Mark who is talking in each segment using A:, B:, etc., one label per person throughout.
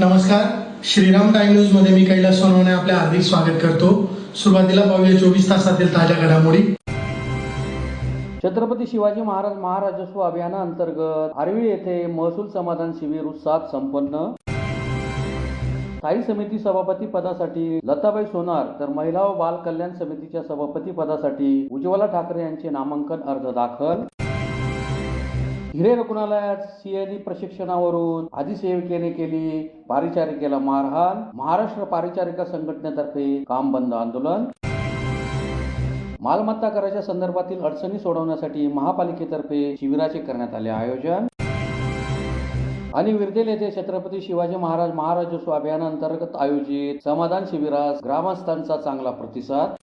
A: नमस्कार, Shriram time news मध्ये मी कैलास सोनवणे आपले हार्दिक स्वागत करतो। सुरुवातीला पाहूया 24 तासातील ताज्या घडामोडी।
B: छत्रपती शिवाजी महाराज महाराजस्व अभियानाअंतर्गत आर्वी येथे महसूल समाधान शिबिर उत्साहात संपन्न। स्थायी समिती सभापती पदासाठी लताबाई सोनार तर महिला व बाल कल्याण समितीच्या सभापती पदासाठी उज्ज्वला ठाकरे यांचे नामांकन अर्ज दाखल। हिरे रुग्णालयात सीएनई प्रशिक्षणावरून अधिसेविकेने केली पारिचारिकेला मारहाण। महाराष्ट्र पारिचारिका संघटनेतर्फे काम बंद आंदोलन। मालमत्ता कराच्या संदर्भातील अडचणी सोडवण्यासाठी महापालिकेतर्फे शिबिराचे करण्यात आले आयोजन। आणि विरदेल येथे छत्रपती शिवाजी महाराज महाराजस्व अभियानाअंतर्गत आयोजित समाधान शिबिरास ग्रामस्थांचा चांगला प्रतिसाद।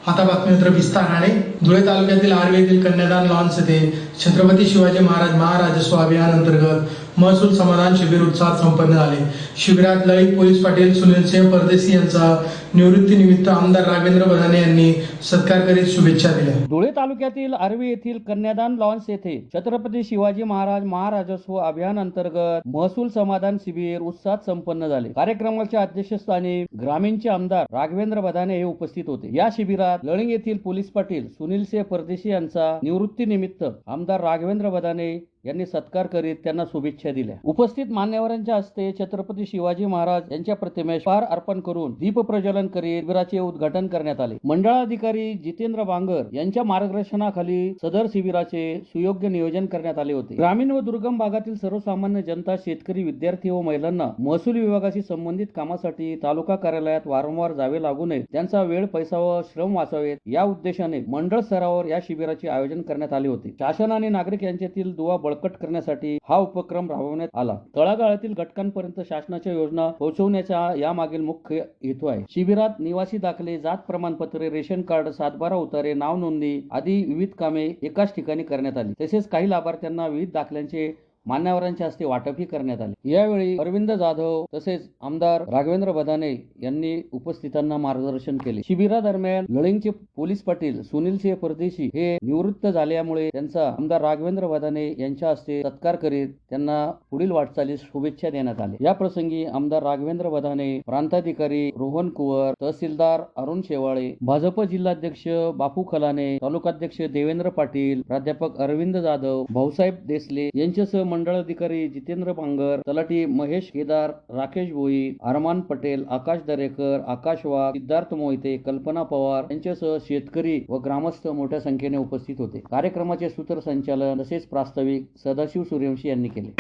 A: आता बातमीपत्र विस्ताराने। धुळे तालुक्यातील आर्वी येथील कन्यादान लॉन्स येथे छत्रपती शिवाजी महाराज महाराजस्व अभियान अंतर्गत महसूल समाधान शिबिर उत्साहात संपन्न झाले। शिबिरात ललित पोलीस पाटील सुनील सिंह परदेशी यांचा निवृत्तीनिमित्त आमदार राघवेंद्र बदाने यांनी सत्कार करीत शुभेच्छा दिल्या।
B: धुळे तालुक्यातील आर्वी येथील कन्यादान लॉन्स येथे छत्रपती शिवाजी महाराज महाराजस्व अभियान अंतर्गत महसूल समाधान शिबिर उत्साहात संपन्न झाले। कार्यक्रमाच्या अध्यक्षस्थानी ग्रामीणचे आमदार राघवेंद्र बदाने हे उपस्थित होते। या शिबिरात लळिंग येथील पोलीस पाटील सुनील सिंह परदेशी यांचा निवृत्तीनिमित्त आमदार राघवेंद्र बदाने यांनी सत्कार करीत त्यांना शुभेच्छा दिल्या। उपस्थित मान्यवरांच्या हस्ते छत्रपती शिवाजी महाराज यांच्या प्रतिमेस पार अर्पण करून दीप प्रज्वलन करीत शिबिराचे उद्घाटन करण्यात आले। मंडळाधिकारी जितेंद्र बांगर यांच्या मार्गदर्शनाखाली सदर शिबिराचे सुयोग्य नियोजन करण्यात आले होते। ग्रामीण व दुर्गम भागातील सर्वसामान्य जनता, शेतकरी, विद्यार्थी व महिलांना महसूल विभागाशी संबंधित कामासाठी तालुका कार्यालयात वारंवार जावे लागू नये, त्यांचा वेळ, पैसा व श्रम वाचावेत या उद्देशाने मंडळ स्तरावर या शिबिराचे आयोजन करण्यात आले होते। शासन आणि नागरिक यांच्यातील दुवा बळकट करण्यासाठी हा उपक्रम राबवण्यात आला। तळागाळातील घटकांपर्यंत शासनाच्या योजना पोहोचवण्याचा यामागील मुख्य हेतू आहे। शिबिरात निवासी दाखले, जात प्रमाणपत्रे, रेशन कार्ड, सातबारा उतारे, नाव नोंदणी आदी विविध कामे एकाच ठिकाणी करण्यात आली। तसेच काही लाभार्थ्यांना विविध दाखल्यांचे मान्यवरांच्या हस्ते वाटपही करण्यात आले। यावेळी अरविंद जाधव तसेच आमदार राघवेंद्र बदाने यांनी उपस्थितांना मार्गदर्शन केले। शिबिरादरम्यान लळिंगचे पोलीस पाटील सुनील सिंह परदेशी हे निवृत्त झाल्यामुळे त्यांचा आमदार राघवेंद्र बदाने यांच्या हस्ते सत्कार करीत त्यांना पुढील वाटचालीस शुभेच्छा देण्यात आल्या। या प्रसंगी आमदार राघवेंद्र बदाने, प्रांताधिकारी रोहन कुवर, तहसीलदार अरुण शेवाळे, भाजप जिल्हाध्यक्ष बापू खलाने, तालुकाध्यक्ष देवेंद्र पाटील, प्राध्यापक अरविंद जाधव, भाऊसाहेब देसले यांच्यासह मंडळाधिकारी जितेंद्र बांगर, तलाठी महेश केदार, राकेश भोई, अरमान पटेल, आकाश दरेकर, आकाश वाघ, सिद्धार्थ मोहिते, कल्पना पवार यांच्यासह शेतकरी व ग्रामस्थ मोठ्या संख्येने उपस्थित होते। कार्यक्रमाचे सूत्रसंचालन तसेच प्रास्ताविक सदाशिव सूर्यवंशी यांनी केले।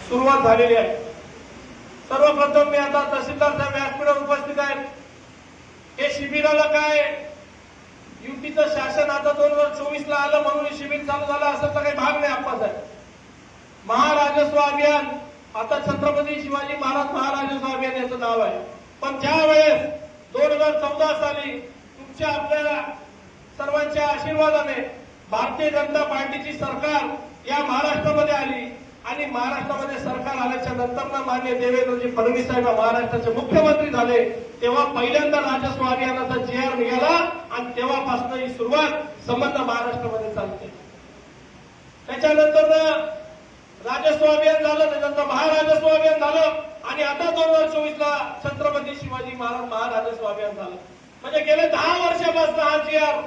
C: सुरुवात झालेली आहे। सर्वप्रथम मी आता तहसीलदार साहेब व्यासपीठावर उपस्थित आहेत। हे शिबिराला काय युतीचं शासन आता 2024 ला आलं म्हणून हे शिबिर चालू झालं असं तर काही भाग नाही। आपण महाराजस्व अभियान आता छत्रपती शिवाजी महाराज महाराजस्व अभियान याचं नाव आहे। पण ज्या वेळेस 2014 साली तुमच्या आपल्या सर्वांच्या आशीर्वादाने भारतीय जनता पार्टीची सरकार या महाराष्ट्रामध्ये आली आणि महाराष्ट्रामध्ये सरकार आल्याच्या नंतर माननीय देवेंद्रजी फडणवीस साहेब महाराष्ट्राचे मुख्यमंत्री झाले, तेव्हा पहिल्यांदा राजस्व अभियानाचा GR निघाला आणि तेव्हापासून ही सुरुवात संबंध महाराष्ट्रामध्ये चालते। त्याच्यानंतर राजस्व अभियान झालं, त्याच्यानंतर महाराजस्व अभियान झालं आणि आता 2024 ला छत्रपती शिवाजी महाराज महाराजस्व अभियान झालं। म्हणजे गेले 10 वर्षापासून हा GR,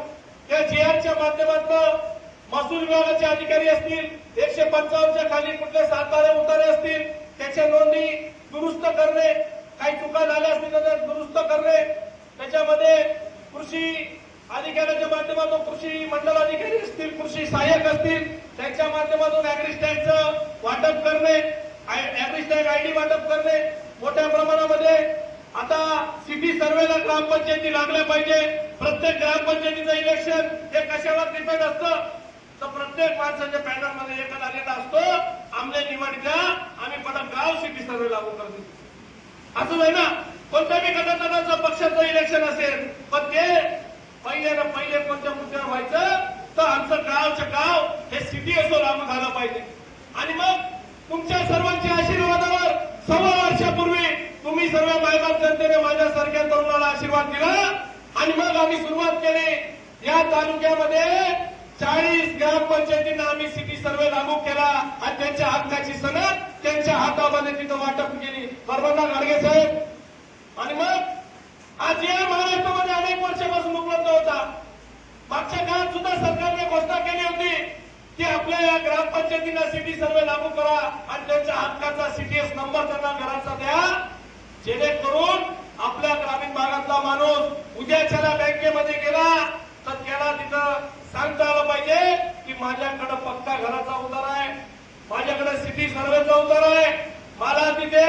C: त्या GRच्या माध्यमातून महसूल विभागाचे अधिकारी असतील, 155च्या खाली कुठले सातबारे उतारे असतील त्याच्या नोंदी दुरुस्त करणे, काही चुका झाल्या असतील तर दुरुस्त करणे, त्याच्यामध्ये कृषी अधिकाऱ्याच्या माध्यमातून कृषी मंडल अधिकारी असतील, कृषी सहाय्यक असतील त्यांच्या माध्यमातून ऍग्रीस्टॅगचं वाटप करणे, ऍग्रीस्टॅग ID वाटप करणे, मोठ्या प्रमाणामध्ये आता सिटी सर्वेला ग्रामपंचायती लागल्या पाहिजे। प्रत्येक ग्रामपंचायतीचं इलेक्शन हे कशावर डिपेंड असतं तर प्रत्येक माणसाच्या पॅनलमध्ये एक आलेला असतो, आमले निवडीचा आम्ही पटक गाव सिटी सर्वे लागू करतो असं आहे ना। कोणत्याही गटाचं पक्षाचं इलेक्शन असेल पण ते पहिले कोणत्या मुद्द्यावर व्हायचं तर आमचं गावचं गाव हे सिटी असो लागू झालं पाहिजे। आणि मग तुमच्या सर्वांच्या आशीर्वादावर 6 वर्षापूर्वी तुम्ही सर्व मायबाप जनतेने माझ्यासारख्या तरुणाला आशीर्वाद दिला आणि मग आम्ही सुरुवात केली। या तालुक्यामध्ये 40 ग्रामपंचायतींना आम्ही सिटी सर्वे लागू केला आणि त्यांच्या हक्काची सनद त्यांच्या हातामध्ये कामाने तिथं वाटप केली नर्मदा गाडगे साहेब। आणि मग आज या महाराष्ट्रामध्ये अनेक वर्षापासून उपलब्ध होता। मागच्या काळात सुद्धा सरकारने घोषणा केली होती की आपल्या या ग्रामपंचायतींना सिटी सर्वे लागू करा आणि त्यांच्या हक्काचा सीटीएस नंबर त्यांना घराचा द्या, जेणेकरून आपल्या ग्रामीण भागातला माणूस उद्याच्याला बँकेमध्ये गेला तर त्याला तिथं सांगता आलं पाहिजे की माझ्याकडे पक्का घराचा उतारा आहे, माझ्याकडे सिटी सर्वेचा उतारा आहे, मला तिथे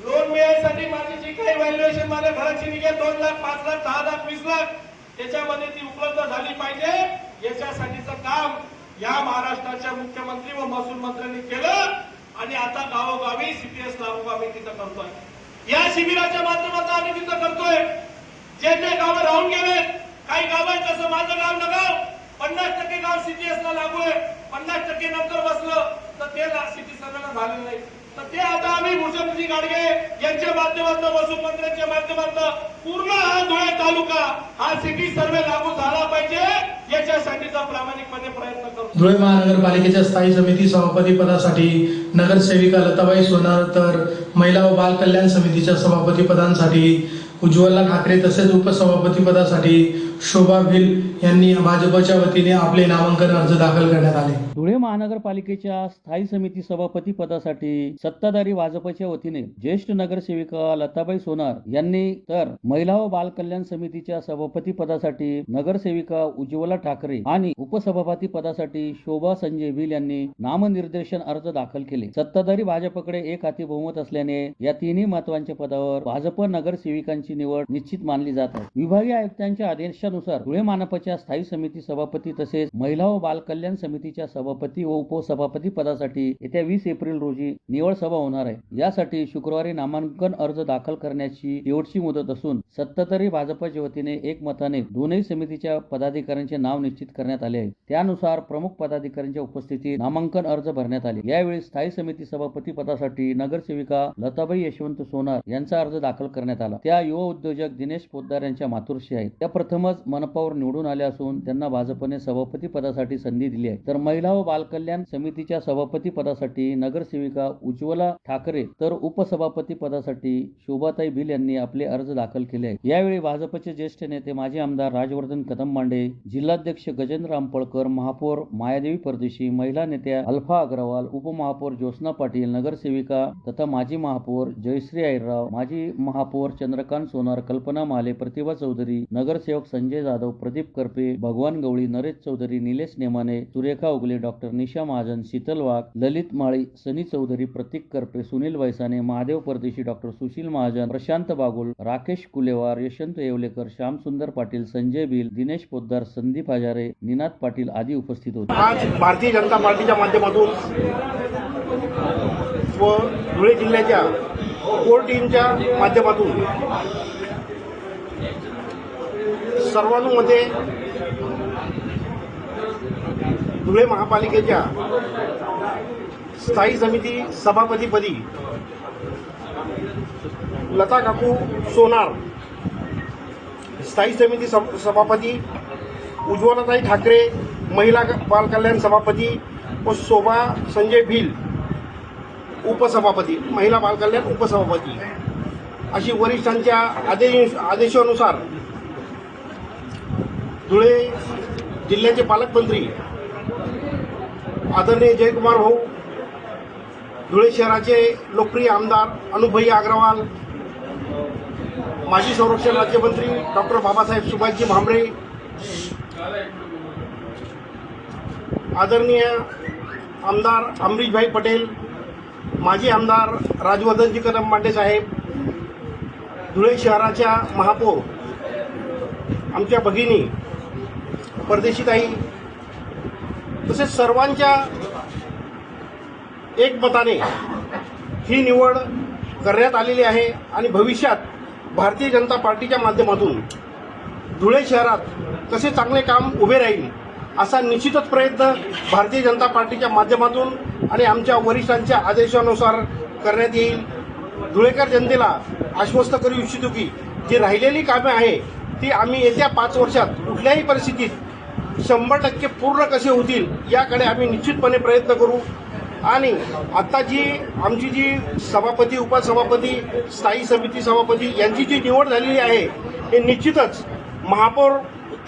C: लोन मिळण्यासाठी माझी जी काही व्हॅल्युएशन माझ्या घराची निघेल 2 लाख 5 लाख 10 लाख 20 लाख त्याच्यामध्ये ती उपलब्ध झाली पाहिजे। याच्यासाठीचं काम या महाराष्ट्राच्या मुख्यमंत्री व महसूल मंत्र्यांनी केलं आणि आता गावोगावी सीपीएस लागू आम्ही तिथं करतोय। या शिबिराच्या माध्यमातून आम्ही तिथं करतोय। जे गावं राहून गेले, काही गाव आहेत जसं माझं गाव नगाव 50% गाव सीटीएस ला लागू आहे, 50% नंतर बसलं तर ते सिटी सर्वेला झालेलं नाही, तर ते आता आम्ही भूषणजी गाडगे यांच्या माध्यमातून महसूल मंत्र्यांच्या माध्यमातून पूर्ण हा धुळे तालुका हा सिटी सर्वे लागू झाला पाहिजे याच्यासाठीचा प्रामाणिकपणे प्रयत्न करतो।
A: धुळे महानगरपालिकेच्या स्थायी समिती सभापती पदासाठी नगरसेविका लताबाई सोनार तर महिला व बाल कल्याण समितीच्या सभापती पदांसाठी उज्ज्वला ठाकरे तसेच उपसभापती पदासाठी शोभा भिल यांनी भाजपच्या वतीने आपले नामांकन अर्ज दाखल करण्यात आले।
B: धुळे महानगरपालिकेच्या स्थायी समिती सभापती पदासाठी सत्ताधारी भाजपच्या वतीने ज्येष्ठ नगरसेविका लताबाई सोनार यांनी तर महिला व बाल कल्याण समितीच्या सभापती पदासाठी नगरसेविका उज्ज्वला ठाकरे आणि उपसभापती पदासाठी शोभा संजय भिल यांनी नामनिर्देशन अर्ज दाखल केले। सत्ताधारी भाजपकडे एक हाती बहुमत असल्याने या तिन्ही महत्वाच्या पदावर भाजप नगरसेविकांची निवड निश्चित मानली जात आहे। विभागीय आयुक्तांच्या आदेशानुसार धुळे मानपाच्या स्थायी समिती सभापती तसेच महिला व बाल कल्याण समितीच्या सभापती व उपसभापती पदासाठी येत्या 20 एप्रिल रोजी निवड सभा होणार आहे। यासाठी शुक्रवारी नामांकन अर्ज दाखल करण्याची शेवटची मुदत असून सत्ताधारी भाजपच्या वतीने एकमताने दोन्ही समितीच्या पदाधिकाऱ्यांचे नाव निश्चित करण्यात आले आहे। त्यानुसार प्रमुख पदाधिकाऱ्यांच्या उपस्थितीत नामांकन अर्ज भरण्यात आले। यावेळी स्थायी समिती सभापती पदासाठी नगरसेविका लताबाई यशवंत सोनार यांचा अर्ज दाखल करण्यात आला। त्या युवा उद्योजक दिनेश पोद्दार यांच्या मातुरशी आहेत। त्या प्रथमच मनपावर निवडून आल्या असून त्यांना भाजपने सभापती पदासाठी संधी दिली आहे। तर महिला व बाल कल्याण समितीच्या सभापती पदासाठी नगरसेविका उज्ज्वला ठाकरे तर उपसभापती पदासाठी शोभाताई भिल यांनी आपले अर्ज दाखल केले आहेत। यावेळी भाजपचे ज्येष्ठ नेते माजी आमदार राजवर्धन कदमबांडे, जिल्हाध्यक्ष गजेंद्र आंपळकर, महापौर मायादेवी परदेशी, महिला नेत्या अल्फा अग्रवाल, उपमहापौर ज्योत्स्ना पाटील, नगरसेविका तथा माजी महापौर जयश्री आयरराव, माजी महापौर चंद्रकांत सोनार, कल्पना माले, प्रतिभा चौधरी, नगरसेवक संजय जाधव, प्रदीप करपे, भगवान गवळी, नरेश चौधरी, निलेश नेमाने, सुरेखा उगले, डॉक्टर निशा महाजन, शीतल वाघ, ललित माळी, सनी चौधरी, प्रतीक करपे, सुनील वैसाने, महादेव परदेशी, डॉक्टर सुशील महाजन, प्रशांत बागुल, राकेश कुलेवार, यशवंत येवलेकर, श्याम सुंदर पाटील, संजय भिल, दिनेश पोद्दार, संदीप हजारे, निनाद पाटील आदी उपस्थित होते।
D: आज भारतीय जनता पार्टीच्या माध्यमातून व धुळे जिल्ह्याच्या कोर टीमच्या माध्यमातून सर्वानुमते धुळे महापालिकेच्या स्थायी समिती सभापतीपदी लता काकू सोनार, स्थायी समिती सभापती उज्ज्वलाताई ठाकरे, महिला बाल कल्याण सभापती व शोभा संजय भिल उपसभापती, महिला बाल कल्याण उपसभापती अशी वरिष्ठांच्या आदेशानुसार धुळे जिल्ह्याचे पालकमंत्री आदरणीय जयकुमार भाऊ, धुळे शहराचे लोकप्रिय आमदार अनुपभाई अग्रवाल, माजी संरक्षण राज्यमंत्री डॉक्टर बाबासाहेब सुभाषजी भामरे, आदरणीय आमदार अमरीशभाई पटेल, माजी आमदार राजवर्धनजी कदमबांडे साहेब, धुळे शहराच्या महापौर आमच्या भगिनी परदेशीताई तसेच सर्वांच्या एकमताने ही निवड करण्यात आलेली आहे आणि भविष्यात भारतीय जनता पार्टीच्या माध्यमातून धुळे शहरात कसे चांगले काम उभे राहील असा निश्चितच प्रयत्न भारतीय जनता पार्टीच्या माध्यमातून आणि आमच्या वरिष्ठांच्या आदेशानुसार करण्यात येईल। धुळेकर जनतेला आश्वस्त करू इच्छितो की जी राहिलेली कामे आहे ती आम्ही येत्या 5 वर्षात कुठल्याही परिस्थितीत 100% पूर्ण कसे होतील याकडे आम्ही निश्चितपणे प्रयत्न करू। आणि आता जी आमची जी सभापती, उपसभापती, स्थायी समिती सभापती यांची जी निवड झालेली आहे हे निश्चितच महापौर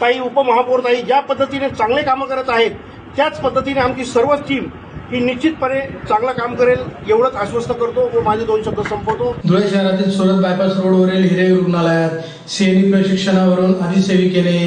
D: ताई, उपमहापौर ताई ज्या पद्धतीने चांगले कामं करत आहेत त्याच पद्धतीने आमची सर्वच टीम ही निश्चितपणे चांगलं काम करेल एवढंच आश्वस्त करतो व माझे 2 शब्द संपवतो.
A: धुळे शहरातील सुरत बायपास रोडवरील हिरे रुग्णालयात सीएनई प्रशिक्षणावरून अधिसेविकेने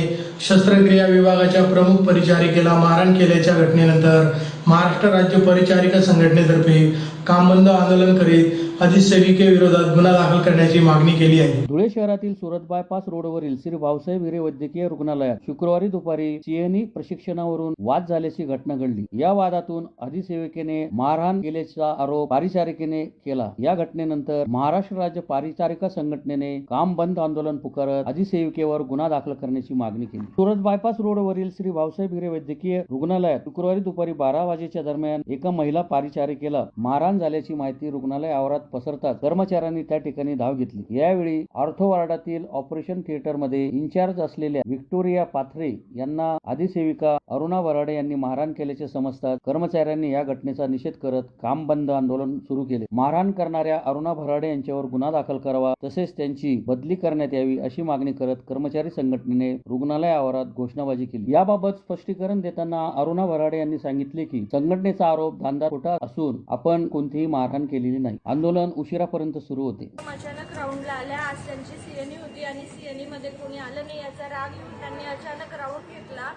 A: शस्त्रक्रिया विभागाच्या प्रमुख परिचारिकेला मारहाण केल्याच्या घटनेनंतर महाराष्ट्र राज्य परिचारिका संघटनेतर्फे काम बंद आंदोलन करीत अधिसेविकेविरोधात गुन्हा दाखल करण्याची मागणी केली आहे.
B: धुळे शहरातील सुरत बायपास रोडवरील श्री भाऊसाहेब हिरे वैद्यकीय रुग्णालयात शुक्रवारी दुपारी सीएनई प्रशिक्षणावरून वाद झाल्याची घटना घडली. या वादातून अधिसेविकेने मारहाण केल्याचा आरोप परिचारिकेने केला. या घटनेनंतर महाराष्ट्र राज्य परिचारिका संघटनेने काम बंद आंदोलन पुकारत अधिसेविकेवर गुन्हा दाखल करण्याची मागणी केली. सुरत बायपास रोडवरील श्री भाऊसाहेब हिरे वैद्यकीय रुग्णालयात शुक्रवारी दुपारी 12 वाजेच्या दरम्यान एका महिला परिचारिकेला मारहाण झाल्याची माहिती रुग्णालय आवारात पसरताच कर्मचाऱ्यांनी त्या ठिकाणी धाव घेतली. यावेळी ऑर्थो वार्डातील ऑपरेशन थिएटरमध्ये इन्चार्ज असलेल्या व्हिक्टोरिया पाथरे यांना अधिसेविका अरुणा वराडे यांनी मारहाण केल्याचे समजतात कर्मचाऱ्यांनी या घटनेचा निषेध करत काम बंद आंदोलन सुरू केले. मारहाण करणाऱ्या अरुणा भराडे यांच्यावर गुन्हा दाखल करावा तसेच त्यांची बदली करण्यात यावी अशी मागणी करत कर्मचारी संघटनेने रुग्णालय आवारात घोषणाबाजी केली. याबाबत स्पष्टीकरण देताना अरुणा भराडे यांनी सांगितले की संघटनेचा आरोप धांदा खोटा असून आपण कोणतीही मारहाण केलेली नाही. आंदोलन उशिरापर्यंत सुरू होते.
E: अचानक राऊंडला आल्या. आज त्यांची सीएनई होती आणि सीएनई मध्ये कोणी आलं नाही याचा राग येऊन त्यांनी अचानक राऊंड घेतला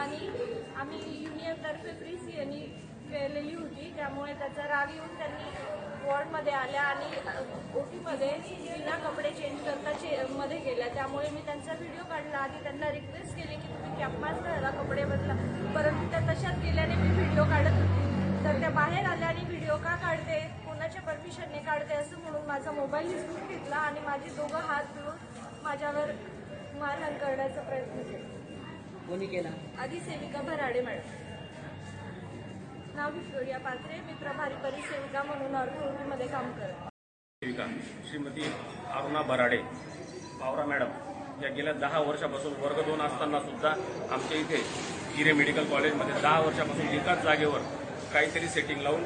E: आणि आम्ही युनियनतर्फे फ्री सीएनई केलेली होती त्यामुळे त्याचा राग येऊन त्यांनी वॉर्डमध्ये आल्या आणि ओटीमध्ये बिना कपडे चेंज करता मध्ये गेल्या. त्यामुळे मी त्यांचा व्हिडिओ काढला. आधी त्यांना रिक्वेस्ट केली की तुम्ही कॅप मास्क घाला, कपडे बदला, परंतु त्या तशाच गेल्याने मी व्हिडिओ काढत होती. तर त्या बाहेर आल्या आणि व्हिडिओ का काढते, कोणाच्या परमिशनने काढते असं म्हणून माझा मोबाईल हिसकून घेतला आणि माझे दोघं हात मिळून माझ्यावर मारहाण करण्याचा प्रयत्न केला.
F: कोणी केला?
E: अधिसेविका भराडे मॅडम. नाव व्हिक्टोरिया पाथरे. मी प्रभारी परिसेविका म्हणून ऑर्थोमध्ये काम करते.
G: सेविका श्रीमती अरुणा भराडे पावरा मॅडम या गेल्या 10 वर्षापासून वर्ग 2 असताना सुद्धा आमच्या इथे हिरे मेडिकल कॉलेजमध्ये 10 वर्षापासून एकाच जागेवर काहीतरी सेटिंग लावून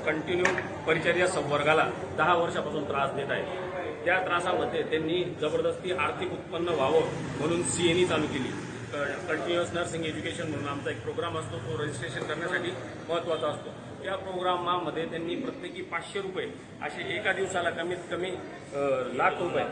G: कंटिन्यू परिचर्या संवर्गाला 10 वर्षापासून त्रास देत आहे. त्या त्रासामध्ये त्यांनी जबरदस्ती आर्थिक उत्पन्न व्हावं म्हणून सीएनई चालू केली. कंटिन्युअस नर्सिंग एज्युकेशन म्हणून आमचा एक प्रोग्राम असतो, तो रजिस्ट्रेशन करण्यासाठी महत्त्वाचा असतो. त्या प्रोग्रामामध्ये त्यांनी प्रत्येकी 500 रुपये असे एका दिवसाला कमीत कमी लाख रुपये,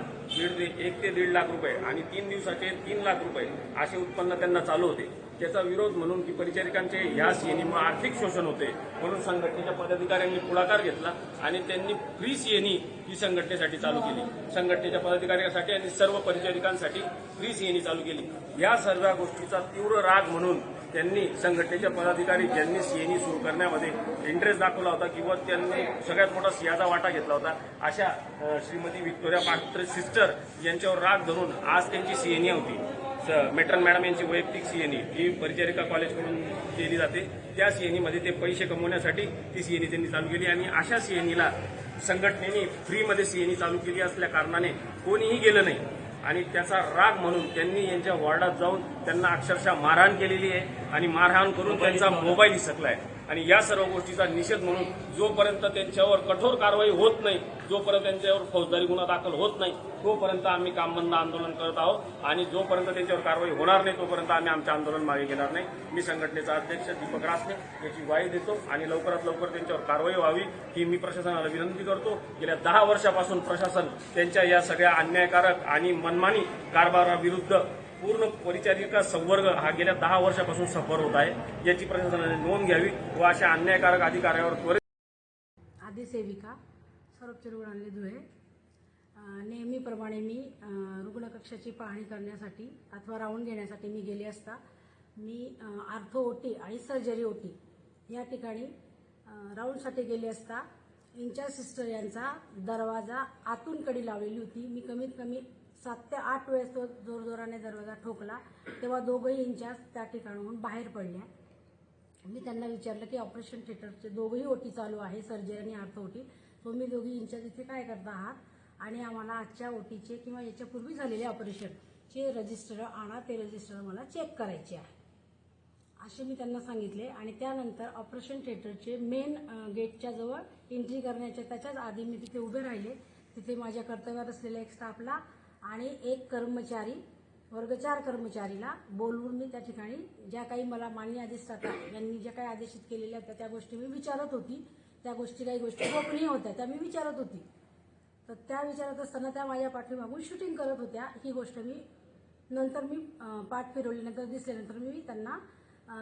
G: 1 ते 1.5 लाख रुपये आणि 3 दिवसाचे 3 लाख रुपये असे उत्पन्न त्यांना चालू होते. त्याचा विरोध म्हणून की परिचारिकांचे ह्या सीएनईमुळे आर्थिक शोषण होते म्हणून संघटनेच्या पदाधिकाऱ्यांनी पुढाकार घेतला आणि त्यांनी फ्री सीएनई ही संघटनेसाठी चालू केली. संघटनेच्या पदाधिकाऱ्यांसाठी आणि सर्व परिचारिकांसाठी फ्री सीएनई चालू केली. या सर्व गोष्टीचा तीव्र राग म्हणून त्यांनी संघटनेच्या पदाधिकारी ज्यांनी सीएनई सुरू करण्यामध्ये इंटरेस्ट दाखवला होता किंवा त्यांनी सगळ्यात मोठा सिंहाचा वाटा घेतला होता अशा श्रीमती व्हिक्टोरिया पाथरे सिस्टर यांच्यावर राग धरून आज त्यांची सीएनई होती. मेट्रन मॅडम यांची वैयक्तिक सीएनई ही परिचारिका कॉलेजकडून केली जाते. त्या सीएनईमध्ये ते पैसे कमवण्यासाठी ती सीएनई त्यांनी चालू केली आणि अशा सीएनईला संघटनेने फ्रीमध्ये सीएनई चालू केली असल्या कारणाने कोणीही गेलं नाही आणि त्याचा राग म्हणून त्यांनी यांच्या वॉर्डात जाऊन त्यांना अक्षरशः मारहाण केलेली आहे आणि मारहाण करून त्यांचा मोबाईल हिसकला आहे. आणि या सर्व गोष्टीचा निषेध म्हणून जोपर्यंत त्यांच्यावर कठोर कारवाई होत नाही, जोपर्यंत त्यांच्यावर फौजदारी गुन्हा दाखल होत नाही, तोपर्यंत आम्ही काम बंद आंदोलन करत आहोत आणि जोपर्यंत त्यांच्यावर कारवाई होणार नाही तोपर्यंत आम्ही आमचे आंदोलन मागे घेणार नाही. मी संघटनेचा अध्यक्ष दीपक रासने याची ग्वाही देतो आणि लवकरात लवकर त्यांच्यावर कारवाई व्हावी ही मी प्रशासनाला विनंती करतो. गेल्या 10 वर्षापासून प्रशासन त्यांच्या या सगळ्या अन्यायकारक आणि मनमानी कारभाराविरुद्ध पूर्ण परिचारिका संवर्ग हा गेल्या 10 वर्षापासून सफर होत आहे. याची प्रशासनाने नोंद घ्यावी व अशा अन्यायकारक अधिकाऱ्यावर त्वरित.
H: अधिसेविका सर्वोच्च रुग्णालय धुळे. नेहमीप्रमाणे मी रुग्णकक्षाची पाहणी करण्यासाठी अथवा राऊंड घेण्यासाठी मी गेले असता मी आर्थो ओटी आणि सर्जरी ओटी या ठिकाणी राऊंडसाठी गेले असता इंचार्ज सिस्टर यांचा दरवाजा आतून कडी लावलेली होती. मी कमीत कमी 7 ते 8 वेळेस तो जोरजोराने दरवाजा ठोकला तेव्हा दोघंही इंचार्ज त्या ठिकाणाहून बाहेर पडल्या. मी त्यांना विचारलं की ऑपरेशन थिएटरचे दोघंही ओटी चालू आहे, सर्जरी आणि आर्थो ओटी. तुम्ही दोघी इंचार्ज इथे काय करता आहात आणि आम्हाला आजच्या ओटीचे किंवा याच्यापूर्वी झालेले ऑपरेशनचे रजिस्टर आणा, ते रजिस्टर मला चेक करायचे आहे. असे मी त्यांना सांगितले. आणि त्यानंतर ऑपरेशन थिएटरचे मेन गेटच्या जवळ एंट्री करण्याच्या त्याच्याच आधी मी तिथे उभे राहिले. तिथे माझ्या कर्तव्यात असलेल्या एक स्टाफला आणि एक कर्मचारी, वर्ग 4 कर्मचारीला बोलवून मी त्या ठिकाणी ज्या काही मला माननीय अधिष्ठाता यांनी ज्या काही आदेशित केलेल्या होत्या त्या गोष्टी मी विचारत होती. त्या गोष्टी काही गोष्टी गोपनीय होत्या त्या मी विचारत होती. तर त्या विचारत असताना त्या माझ्या पाठीमागून शूटिंग करत होत्या. ही गोष्ट मी नंतर पाठ फिरवल्यानंतर दिसल्यानंतर मी त्यांना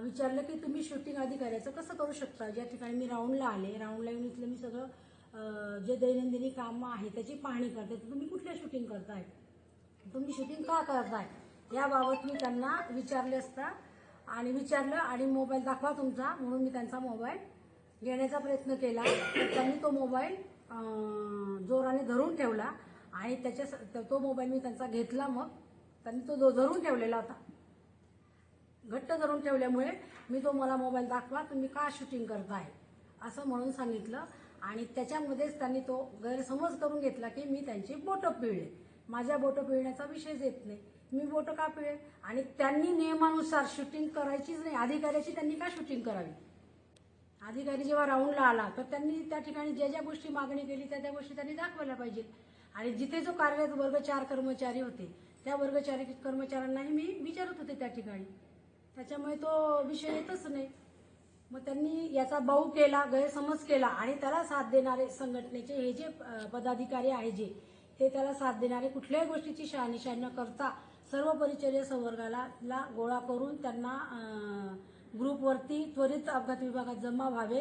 H: विचारलं की तुम्ही शूटिंग आधी करायचं कसं करू शकता. ज्या ठिकाणी मी राऊंडला आले, राऊंडला येऊन इथलं मी सगळं जे दैनंदिनी कामं आहे त्याची पाहणी करते, तर तुम्ही कुठल्या शूटिंग करताय, तुम्ही शूटिंग का करताय याबाबत मी त्यांना विचारले असता आणि मोबाईल दाखवा तुमचा म्हणून मी त्यांचा मोबाईल घेण्याचा प्रयत्न केला. तर त्यांनी तो मोबाईल जोराने धरून ठेवला आणि तो मोबाईल मी त्यांचा घेतला. मग त्यांनी तो धरून ठेवलेला होता. घट्ट धरून ठेवल्यामुळे मी मला मोबाईल दाखवा तुम्ही का शूटिंग करताय असं म्हणून सांगितलं. आणि त्याच्यामध्येच त्यांनी तो गैरसमज करून घेतला की मी त्यांची बोटं पिळले. माझ्या बोटं पिळण्याचा विषयच येत नाही. मी बोटं का पिळे. आणि त्यांनी नियमानुसार शूटिंग करायचीच नाही. अधिकाऱ्याची त्यांनी का शूटिंग करावी. अधिकारी जेव्हा राऊंडला आला तर त्यांनी त्या ठिकाणी ज्या ज्या गोष्टी मागणी केली त्या गोष्टी त्यांनी दाखवायला पाहिजे. आणि जिथे जो कार्यरत वर्ग 4 कर्मचारी होते त्या वर्ग 4 कर्मचाऱ्यांनाही मी विचारत होते त्या ठिकाणी. त्याच्यामुळे तो विषय येतच नाही. मग त्यांनी याचा बाऊ केला, गैरसमज केला आणि त्याला साथ देणारे संघटनेचे हे जे पदाधिकारी आहे ते त्याला साथ देणारे कुठल्याही गोष्टीची शहानिशा न करता सर्व परिचर्या संवर्गाला गोळा करून त्यांना ग्रुपवरती त्वरित अपघात विभागात जमा व्हावे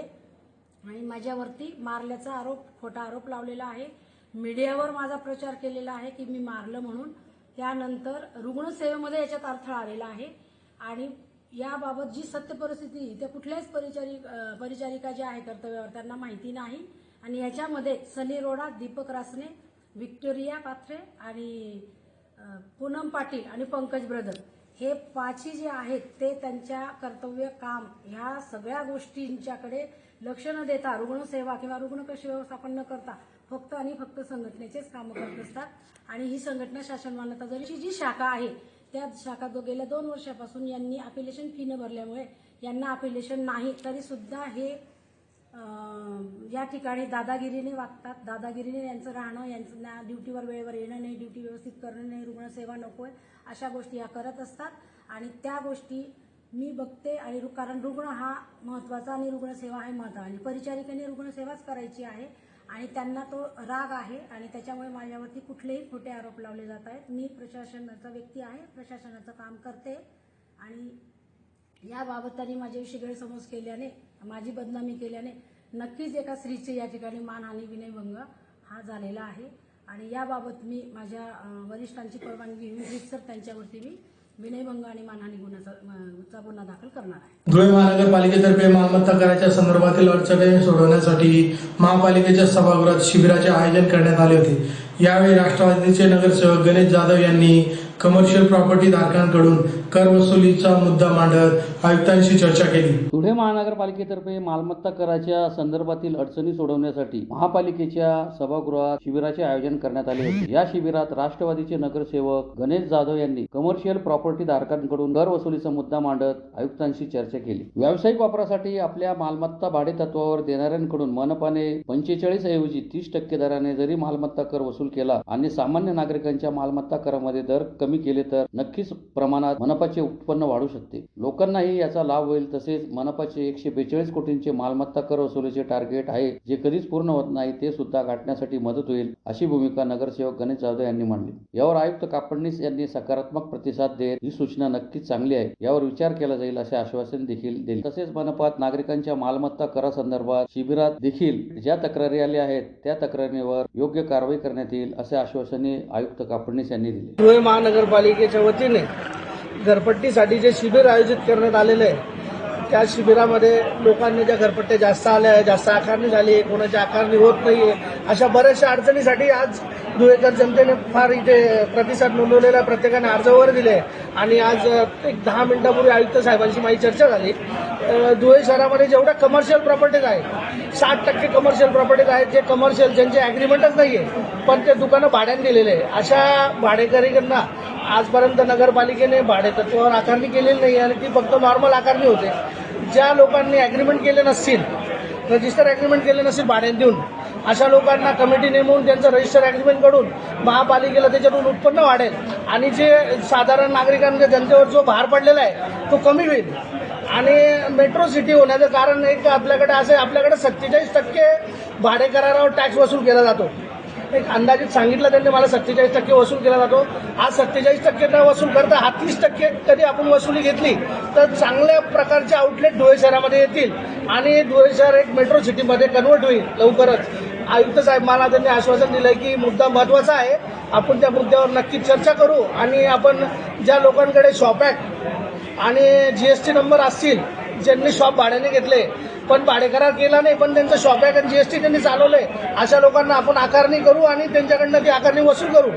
H: आणि माझ्यावरती मारल्याचा खोटा आरोप लावलेला आहे. मीडियावर माझा प्रचार केलेला आहे की मी मारलं म्हणून. त्यानंतर रुग्णसेवेमध्ये याच्यात अडथळा आलेला आहे. आणि याबाबत जी सत्य परिस्थिती त्या कुठल्याच परिचारिका ज्या आहे कर्तव्यावर त्यांना माहिती नाही. आणि याच्यामध्ये सनी रोडा, दीपक रासने, व्हिक्टोरिया पात्रे आणि पूनम पाटील आणि पंकज ब्रदर हे 5 जे आहेत ते त्यांच्या कर्तव्य काम ह्या सगळ्या गोष्टींच्याकडे लक्ष न देता रुग्णसेवा किंवा रुग्ण कशी व्यवस्थापन न करता फक्त आणि फक्त संघटनेचेच कामं करत असतात. आणि ही संघटना शासन मान्यता जरीची जी शाखा आहे त्या शाखा गेल्या 2 वर्षापासून यांनी अपिलेशन फी न भरल्यामुळे यांना अपिलेशन नाही तरी सुद्धा हे या ठिकाणी दादागिरीने वागतात. दादागिरीने यांचं राहणं, यांचं ड्युटीवर वेळेवर येणं नाही, ड्युटी व्यवस्थित करणं नाही, रुग्णसेवा नकोय अशा गोष्टी या करत असतात. आणि त्या गोष्टी मी बघते. आणि कारण रुग्ण हा महत्वाचा आणि रुग्णसेवा आहे महत्त्वाची आणि परिचारिकेने रुग्णसेवाच करायची आहे. आणि त्यांना तो राग आहे आणि त्याच्यामुळे माझ्यावरती कुठलेही खोटे आरोप लावले जात आहेत. मी प्रशासनाचा व्यक्ती आहे, प्रशासनाचं काम करते. आणि याबाबत त्यांनी माझ्याविषयी गैरसमज केल्याने, माझी बदनामी केल्याने नक्कीच एका स्त्रीचे या ठिकाणी मानहानी, विनयभंग हा झालेला आहे. आणि याबाबत मी माझ्या वरिष्ठांची परवानगी घेऊन सर त्यांच्यावरती मी विनयभंग आणि मानहानी गुन्ह्याचा गुन्हा दाखल करणार आहे.
A: धुळे महानगरपालिकेतर्फे मालमत्ता कराच्या संदर्भातील अडचणी सोडवण्यासाठी महापालिकेच्या सभागृहात शिबिराचे आयोजन करण्यात आले होते. यावेळी राष्ट्रवादीचे नगरसेवक गणेश जाधव यांनी कमर्शियल प्रॉपर्टी धारकांकडून कर वसुलीचा मुद्दा मांडत आयुक्तांशी चर्चा केली.
B: धुळे महानगरपालिकेतर्फे मालमत्ता कराच्या संदर्भातील अडचणी सोडवण्यासाठी महापालिकेच्या सभागृहात शिबिराचे आयोजन करण्यात आले होते. या शिबिरात राष्ट्रवादीचे नगरसेवक गणेश जाधव यांनी कमर्शियल प्रॉपर्टी धारकांकडून कर वसुलीचा मुद्दा मांडत आयुक्तांशी चर्चा केली. व्यावसायिक वापरासाठी आपल्या मालमत्ता भाडे तत्वावर देणाऱ्यांकडून मनपाने 45 ऐवजी 30% दराने जरी मालमत्ता कर वसूल केला आणि सामान्य नागरिकांच्या मालमत्ता करामध्ये दर कमी केले तर नक्कीच प्रमाणात मनपाचे उत्पन्न वाढू शकते. लोकांनाही याचा लाभ होईल. तसेच मनपाचे 142 कोटींचे मालमत्ता कर वसुलीचे टार्गेट आहे जे कधीच पूर्ण होत नाही ते सुद्धा गाठण्यासाठी मदत होईल अशी भूमिका नगरसेवक गणेश जाधव यांनी मांडली. यावर आयुक्त कापडणीस यांनी सकारात्मक प्रतिसाद देत ही सूचना नक्कीच चांगली आहे, यावर विचार केला जाईल असे आश्वासन देखील दिले. तसेच मनपात नागरिकांच्या मालमत्ता करासंदर्भात शिबिरात देखील ज्या तक्रारी आल्या आहेत त्या तक्रारींवर योग्य कारवाई करण्यात येईल असे आश्वासने आयुक्त कापडणीस यांनी दिले.
F: धुळे महानगरपालिकेच्या वतीने घरपट्टीसाठी जे शिबिर आयोजित करण्यात आलेले आहे त्या शिबिरामध्ये लोकांनी ज्या घरपट्ट्या जास्त आल्या आहे, जास्त आकारणी झाली आहे, कोणाची आकारणी होत नाहीये, अशा बऱ्याचशा अडचणीसाठी आज धुळेकर जनतेने फार इथे प्रतिसाद नोंदवलेला आहे. प्रत्येकाने अर्ज वर दिले आणि आज एक 10 मिनिटापूर्वी आयुक्त साहेबांशी माझी चर्चा झाली धुळे शहरामध्ये जेवढ्या कमर्शियल प्रॉपर्टीज आहेत 60% कमर्शियल प्रॉपर्टीज आहेत जे कमर्शियल ज्यांचे ॲग्रीमेंटच नाही आहे पण ते दुकानं भाड्याने दिलेले आहे. अशा भाडेकरींना आजपर्यंत नगरपालिकेने भाडेतत्वावर आकारणी केलेली नाही आणि ती फक्त नॉर्मल आकारणी होते. ज्या लोकांनी ॲग्रीमेंट केले नसतील, रजिस्टर ॲग्रीमेंट केले नसतील भाड्याने देऊन, अशा लोकांना कमिटी नेमून त्यांचं रजिस्टर ॲग्रीमेंट कडून महापालिकेला त्याच्यातून उत्पन्न वाढेल आणि जे साधारण नागरिकांच्या जनतेवर जो भार पडलेला आहे तो कमी होईल. आणि मेट्रो सिटी होण्याचं कारण एक आपल्याकडे असं आहे, आपल्याकडे 47% भाडे करारावर टॅक्स वसूल केला जातो. एक अंदाजित सांगितलं त्यांनी मला 47% वसूल केला जातो. आज 47% न वसूल करता हा 30% कधी आपण वसुली घेतली तर चांगल्या प्रकारचे आउटलेट धुळे शहरामध्ये येतील आणि धुळे शहर एक मेट्रो सिटीमध्ये कन्वर्ट होईल लवकरच. आयुक्त साहेब मला त्यांनी आश्वासन दिलंय की मुद्दा महत्त्वाचा आहे, आपण त्या मुद्द्यावर नक्की चर्चा करू आणि आपण ज्या लोकांकडे शॉप ॲक्ट आणि GST नंबर असतील, ज्यांनी शॉप भाड्याने घेतले पण भाडेकरार केला नाही पण त्यांचं शॉप ॲक्ट आणि GST त्यांनी चालवलंय, अशा लोकांना आपण आकारणी करू आणि त्यांच्याकडनं ती आकारणी वसूल करू.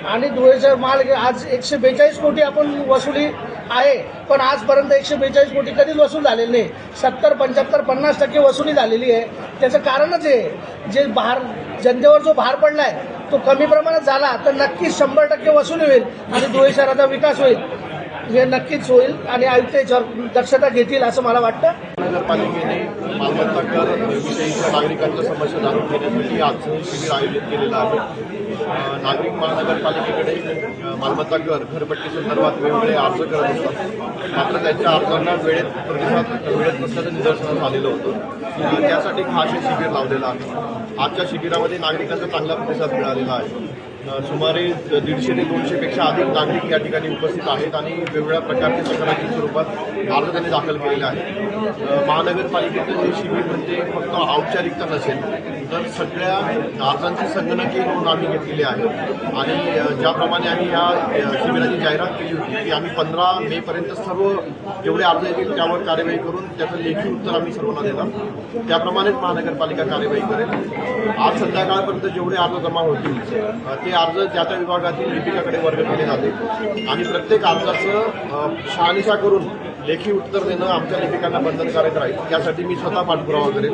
F: आणि धुळे शहर माल आज 142 कोटी आपण वसुली आहे पण आजपर्यंत 142 कोटी कधीच वसूल झालेली नाही. 70, 75, 50% वसुली झालेली आहे. त्याचं कारणच आहे जे जनतेवर जो भार पडलाय तो कमी प्रमाणात झाला तर नक्कीच 100% वसुली होईल आणि धुळे शहराचा विकास होईल. हे नक्कीच होईल आणि आयुक्त याच्यावर दक्षता घेतील असं मला वाटतं.
I: नगरपालिकेने मालमत्ता कर विषयीच्या नागरिकांच्या समस्या जाणून घेण्यासाठी आजचं शिबिर आयोजित केलेलं आहे. नागरिक महानगरपालिकेकडे मालमत्ता कर घरपट्टी संदर्भात वेगवेगळे अर्ज करत असतात, मात्र त्यांच्या अर्जांना वेळेत प्रतिसाद मिळत नसल्याचं निदर्शनास आलेलं होतं. त्यासाठी खास शिबिर लावलेलं आहे. आजच्या शिबिरामध्ये नागरिकांचा चांगला प्रतिसाद मिळालेला आहे. सुमारे 150 ते 200पेक्षा अधिक नागरिक या ठिकाणी उपस्थित आहेत आणि वेगवेगळ्या प्रकारचे तक्रारीच्या स्वरूपात अर्ज त्यांनी दाखल केलेले आहेत. महानगरपालिकेचं हे शिबिर म्हणजे फक्त औपचारिकता नसेल तर सगळ्या अर्जांची संगणकीय नोंद आम्ही घेतलेली आहे आणि ज्याप्रमाणे आम्ही या शिबिराची जाहिरात केली होती की आम्ही 15 मेपर्यंत सर्व जेवढे अर्ज येतील त्यावर कार्यवाही करून त्याचं लेखी उत्तर आम्ही सर्वांना देणार, त्याप्रमाणेच महानगरपालिका कार्यवाही करेल. आज संध्याकाळपर्यंत जेवढे अर्ज जमा होतील ते अर्ज त्या त्या विभागातील लिपिकाकडे वर्ग केले जाते आणि प्रत्येक अर्जाचं शहानिशा करून लेखी उत्तर देणं आमच्या लिपिकांना बंधनकारक राहील. यासाठी मी स्वतः पाठपुरावा करेल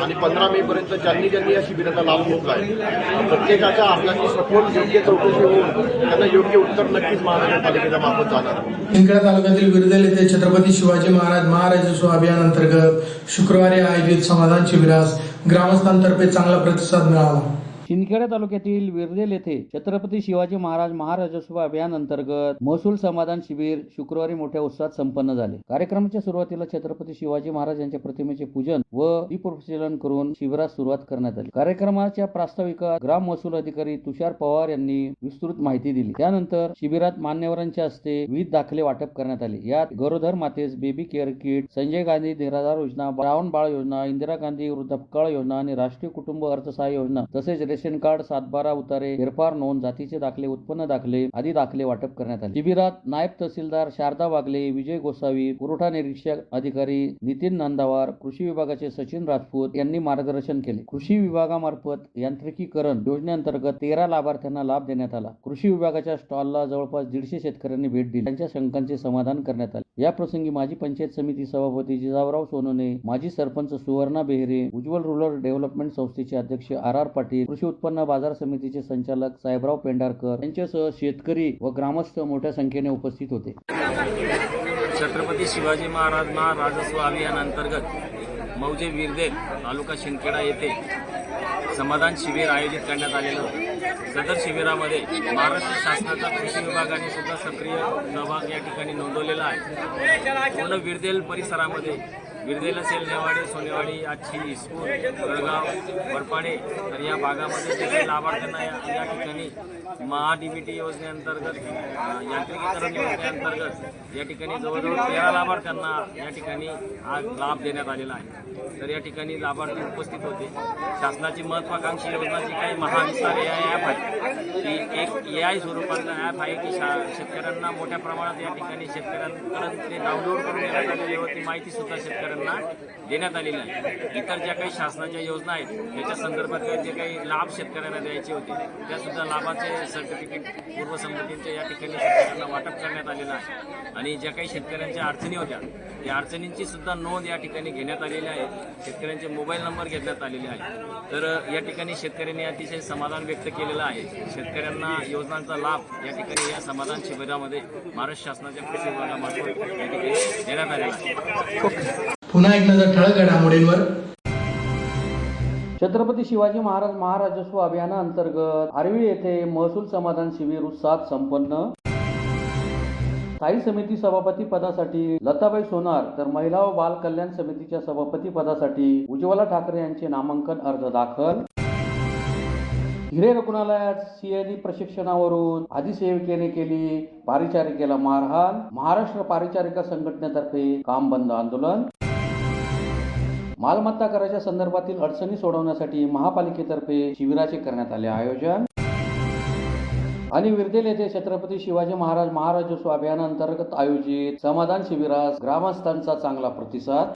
I: आणि 15 मेपर्यंत ज्यांनी या शिबिराचा लाभ घेतला आहे प्रत्येकाच्या अर्जाची सखोल योग्य चौकशी होऊन त्यांना योग्य उत्तर नक्कीच महानगरपालिकेच्या मार्फत जाणार.
A: शिंदखेडा तालुक्यातील विरदेल येथे छत्रपती शिवाजी महाराज महाराजस्व अभियान अंतर्गत शुक्रवारी आयोजित समाधान शिबिरास ग्रामस्थांतर्फे चांगला प्रतिसाद मिळाला.
B: शिंदखेडा तालुक्यातील विरदेल येथे छत्रपती शिवाजी महाराज महाराजस्व अभियान अंतर्गत महसूल समाधान शिबिर शुक्रवारी मोठ्या उत्साहात संपन्न झाले. कार्यक्रमाच्या सुरुवातीला छत्रपती शिवाजी महाराज यांच्या प्रतिमेचे पूजन व दीपप्रज्वलन करून शिबिरास सुरुवात करण्यात आली. कार्यक्रमाच्या प्रास्ताविकात ग्राम महसूल अधिकारी तुषार पवार यांनी विस्तृत माहिती दिली. त्यानंतर शिबिरात मान्यवरांच्या हस्ते विविध दाखले वाटप करण्यात आले. यात गरोदर मातेस baby care kit, Sanjay Gandhi निराधार योजना, श्रावण बाळ योजना, इंदिरा गांधी वृद्धापकाळ योजना आणि राष्ट्रीय कुटुंब अर्थसहाय्य योजना तसेच रेशन कार्ड, 7/12 उतारे, फेरफार नोंद, जातीचे दाखले, उत्पन्न दाखले आदी दाखले वाटप करण्यात आले. शिबिरात नायब तहसीलदार शारदा वागले, विजय गोसावी, पुरवठा निरीक्षक अधिकारी नितीन नांदावार, कृषी विभागाचे सचिन राजपूत यांनी मार्गदर्शन केले. कृषी विभागामार्फत यांत्रिकीकरण योजनेअंतर्गत 13 लाभार्थ्यांना लाभ देण्यात आला. कृषी विभागाच्या स्टॉलला जवळपास 150 शेतकऱ्यांनी भेट दिली. त्यांच्या शंकांचे समाधान करण्यात आले. या प्रसंगी माजी पंचायत समिती सभापती जिजाऊराव सोनोने, माजी सरपंच सुवर्णा बेहरे, उज्ज्वल रुरल डेव्हलपमेंट संस्थेचे अध्यक्ष RR पाटील, कृषी उत्पन्न बाजार समितीचे संचालक साहेबराव पेंढारकर यांच्यासह शेतकरी व ग्रामस्थ मोठ्या संख्येने उपस्थित होते.
G: छत्रपती शिवाजी महाराज महाराजस्व अभियान अंतर्गत मौजे विरदेल तालुका शिंदखेडा येथे समाधान शिबिर आयोजित करण्यात आलेलं होतं. सदर शिबिरामध्ये महाराष्ट्र शासनाचा कृषी विभागाने सुद्धा सक्रिय सहभाग या ठिकाणी नोंदवलेला आहे. पूर्ण विरदेल परिसरामध्ये विरदेल असेल, नेवाडे, सोनेवाडी, आच्छी, इस्पूर, जळगाव, वरपाडे तर या भागामध्ये देखील लाभार्थ्यांना या ठिकाणी महाडीबीटी योजनेअंतर्गत, यांत्रिकीकरण योजनेअंतर्गत या ठिकाणी जवळजवळ 13 लाभार्थ्यांना या ठिकाणी आज लाभ देण्यात आलेला आहे. तर या ठिकाणी लाभार्थी उपस्थित होते. शासनाची महत्वाकांक्षी योजना जी काही महाविस्तार AI ॲप आहे ती एक AI स्वरूपाचा ॲप आहे की शेतकऱ्यांना मोठ्या प्रमाणात या ठिकाणी शेतकऱ्यांकडून ते डाउनलोड करून देण्यात आलेली होती. माहिती सुद्धा शेतकऱ्यांना शेतकऱ्यांना देण्यात आलेल्या आहेत. इतर ज्या काही शासनाच्या योजना आहेत त्याच्या संदर्भात जे काही लाभ शेतकऱ्यांना द्यायचे होते त्या सुद्धा लाभाचे सर्टिफिकेट पूर्वसंमतींचे या ठिकाणी शेतकऱ्यांना वाटप करण्यात आलेलं आहे. आणि ज्या काही शेतकऱ्यांच्या अडचणी होत्या त्या अडचणींची सुद्धा नोंद या ठिकाणी घेण्यात आलेली आहे. शेतकऱ्यांचे मोबाईल नंबर घेण्यात आलेले आहेत. तर या ठिकाणी शेतकऱ्यांनी अतिशय समाधान व्यक्त केलेलं आहे. शेतकऱ्यांना योजनांचा लाभ या ठिकाणी या समाधान शिबिरामध्ये महाराष्ट्र शासनाच्या कृषी विभागामार्फत या ठिकाणी देण्यात आलेला आहे.
A: पुन्हा एक नजर ठळक घडामोडींवर.
B: छत्रपती शिवाजी महाराज महाराजस्व अभियानाअंतर्गत आर्वी येथे महसूल समाधान शिबिर उत्साहात संपन्न. स्थायी समिती सभापती पदासाठी लताबाई सोनार तर महिला व बाल कल्याण समितीच्या सभापती पदासाठी उज्ज्वला ठाकरे यांचे नामांकन अर्ज दाखल. हिरे रुग्णालयात सीएनई प्रशिक्षणावरून अधिसेविकेने केली पारिचारिकेला मारहाण. महाराष्ट्र पारिचारिका संघटनेतर्फे काम बंद आंदोलन. मालमत्ता कराच्या संदर्भातील अडचणी सोडवण्यासाठी महापालिकेतर्फे शिबिराचे करण्यात आले आयोजन. आणि विरदेल येथे छत्रपती शिवाजी महाराज महाराजोत्सव अभियानाअंतर्गत आयोजित समाधान शिबिरास ग्रामस्थांचा चांगला प्रतिसाद.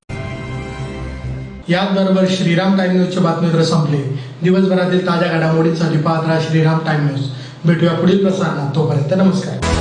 A: याचबरोबर श्रीराम टाइम न्यूजचे बातमीपत्र संपले. दिवसभरातील ताज्या घडामोडींसाठी पाहत राहा श्रीराम टाइम न्यूज. भेटूया पुढील प्रसारणात. तोपर्यंत नमस्कार.